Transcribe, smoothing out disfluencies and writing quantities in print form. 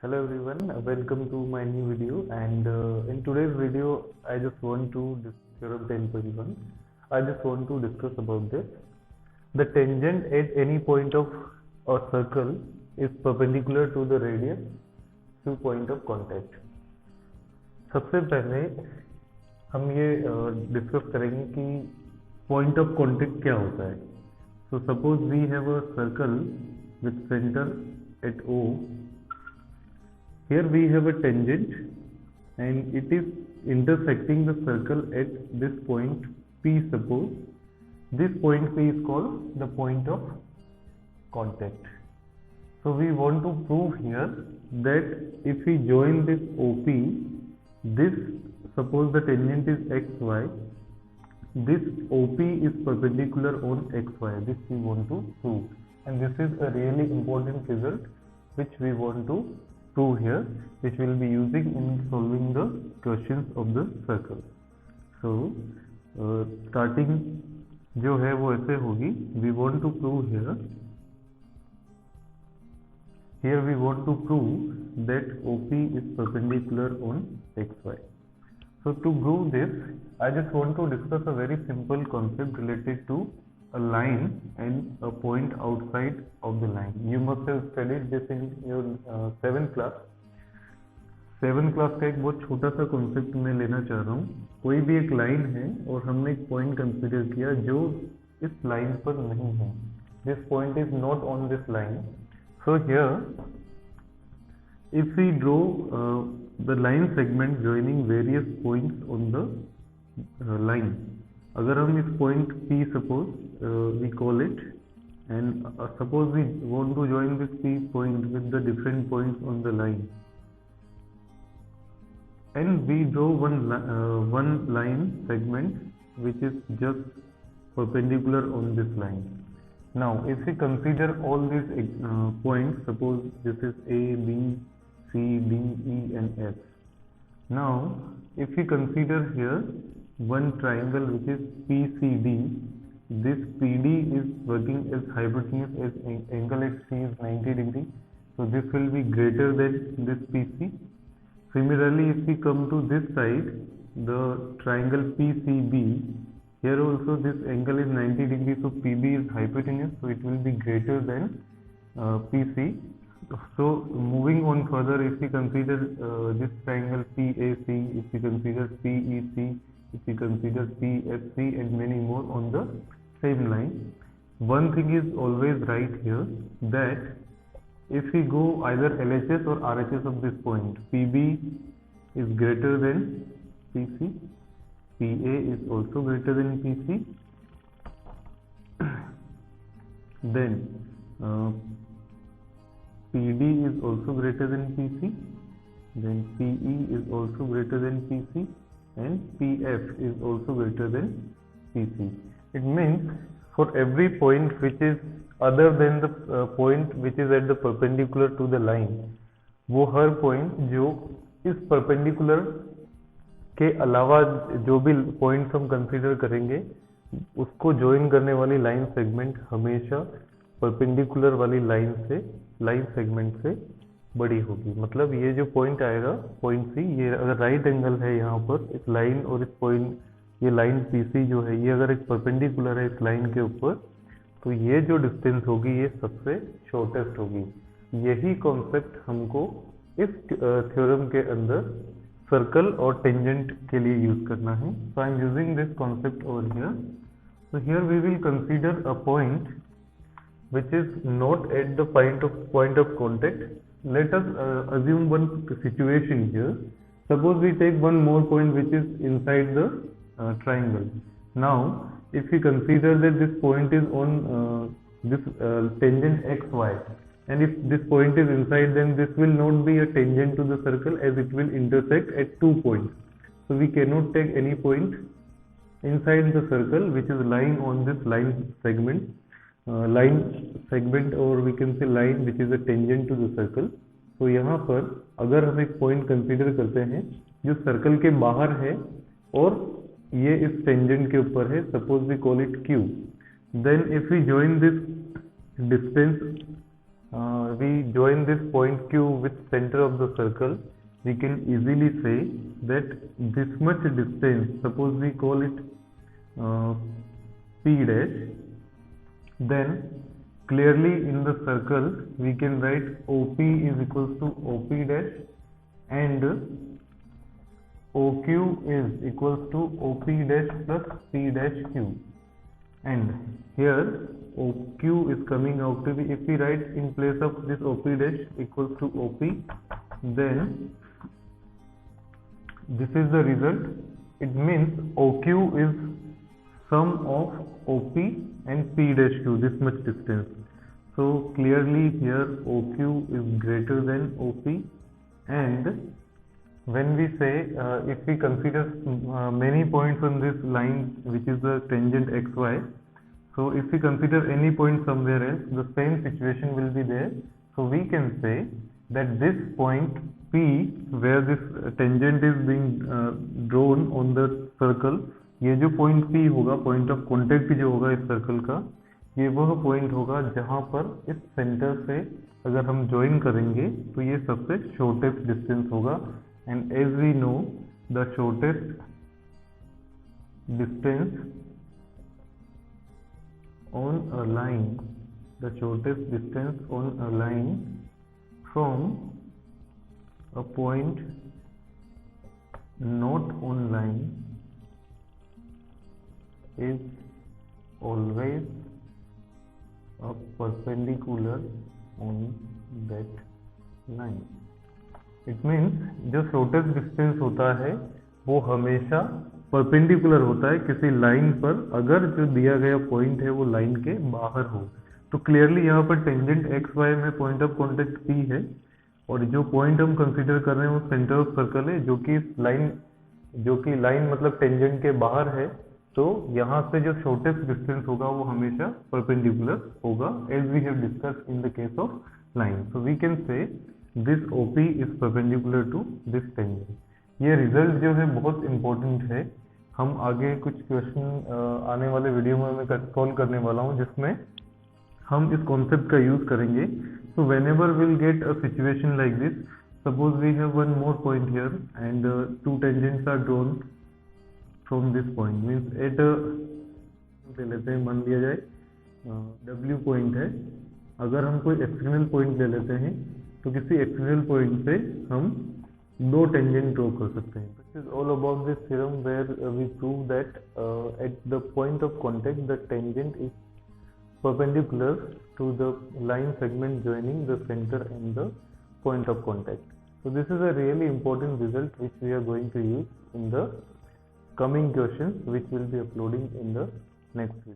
Hello everyone, welcome to my new video. And in today's video I just want to theorem 10.1. I just want to discuss about this. The tangent at any point of a circle is perpendicular to the radius to point of contact. सबसे पहले हम ये discuss करेंगे कि point of contact क्या होता है. So suppose we have a circle with center at O. Here we have a tangent and it is intersecting the circle at this point P. Suppose this point P is called the point of contact. So we want to prove here that if we join this OP, this suppose the tangent is XY, this OP is perpendicular on XY. This we want to prove, and this is a really important result which we want to prove here, which we will be using in solving the questions of the circle. So starting जो है वो ऐसे होगी. We want to prove here we want to prove that OP is perpendicular on XY. So to prove this, I just want to discuss a very simple concept related to a line and a point outside of the line. You must have studied this in your 7th class. 7th class का एक बहुत छोटा सा concept मैं लेना चाह रहा हूँ. कोई भी एक लाइन है और हमने एक पॉइंट कंसीडर किया जो इस लाइन पर नहीं है. This point is not on this line. So here if we draw the line segment joining various points on the line. अगर हम इस point P suppose we call it and suppose we want to join this P point with the different points on the line, and we draw one line segment which is just perpendicular on this line. Now if we consider all these points, suppose this is A, B, C, D, E and F. Now if we consider here one triangle which is PCD, this PD is working as hypotenuse, as angle at C is 90 degree, so this will be greater than this PC. Similarly, if we come to this side, the triangle PCB, here also this angle is 90 degree, so PB is hypotenuse, so it will be greater than PC. So moving on further, if we consider this triangle PAC, if we consider PEC, if we consider PFC and many more on the same line, one thing is always right here, that if we go either LHS or RHS of this point, PB is greater than PC, PA is also greater than PC, then PD is also greater than PC, then PE is also greater than PC, and PF is also greater than PC. It means for every point which is other than the point which is at the perpendicular to the line, वो हर point जो इस perpendicular के अलावा जो भी points हम consider करेंगे उसको ज्वाइन करने वाली लाइन सेगमेंट हमेशा परपेंडिकुलर वाली लाइन सेगमेंट से बड़ी होगी. मतलब ये जो पॉइंट आएगा पॉइंट C, ये अगर राइट एंगल है यहाँ पर इस लाइन और इस पॉइंट, ये लाइन PC जो है ये अगर एक परपेंडिकुलर है इस लाइन के ऊपर, तो ये जो डिस्टेंस होगी ये सबसे शॉर्टेस्ट होगी. यही कॉन्सेप्ट हमको इस थ्योरम के अंदर सर्कल और टेंजेंट के लिए यूज करना है. So I am using this concept over here. So here we will consider a point which is not at the point of contact. Let us assume one situation here. Suppose we take one more point which is inside the triangle. Now if we consider that this point is on this tangent XY, and if this point is inside, then this will not be a tangent to the circle as it will intersect at 2 points. So we cannot take any point inside the circle which is lying on this line segment, or we can say line which is a tangent to the circle. तो यहाँ पर अगर हम एक point consider करते हैं जो circle के बाहर है और ये इस टेंजेंट के ऊपर है, suppose we call it Q, then if we join this distance we join this point Q with center of the circle, we can easily say that this much distance, suppose we call it P dash, then clearly in the circle we can write OP is equals to OP dash and OQ is equals to OP dash plus P dash Q, and here OQ is coming out to be, if we write in place of this OP dash equals to OP, then this is the result. It means OQ is sum of OP and P dash Q, this much distance. So clearly here OQ is greater than OP, and when we say if we consider many points on this line which is the tangent xy, so if we consider any point somewhere else, the same situation will be there. So we can say that this point P where this tangent is being drawn on the circle, ये जो point P होगा, point of contact जो होगा इस circle का, ये वह point होगा जहाँ पर इस center से अगर हम join करेंगे तो ये सबसे shortest distance होगा, and as we know the shortest distance on a line, the shortest distance on a line from a point not on line is always a perpendicular on that line. It means जो shortest distance होता है वो हमेशा perpendicular होता है किसी line पर, अगर जो दिया गया पॉइंट है वो लाइन के बाहर हो। तो क्लियरली यहाँ पर टेंजेंट एक्स वाई में पॉइंट ऑफ कॉन्टेक्ट P है, और जो पॉइंट हम कंसीडर कर रहे हैं वो सेंटर ऑफ सर्कल है, जो कि लाइन मतलब टेंजेंट के बाहर है। तो यहाँ से जो शॉर्टेस्ट डिस्टेंस होगा वो हमेशा परपेंडिकुलर होगा, as we have discussed in the case of line. So we can say this OP is perpendicular to this tangent. ये रिजल्ट जो है बहुत इंपॉर्टेंट है। हम आगे कुछ क्वेश्चन आने वाले वीडियो में मैं सॉल्व करने वाला हूँ जिसमें हम इस कॉन्सेप्ट का यूज करेंगे। So whenever will get a situation like this, suppose we have one more point here and two tangents are drawn from this point, means at ले लेते हैं, मान लिया जाए W पॉइंट है। अगर हम कोई एक्सटर्नल पॉइंट ले लेते हैं तो किसी एक्सटर्नल पॉइंट से हम दो टेंजेंट ड्रॉ कर सकते हैं। This is all about this theorem where we prove that at the point of contact the tangent is perpendicular to the line segment joining the center and the point of contact. So this is a really important result which we are going to use in the coming questions which will be uploading in the next video.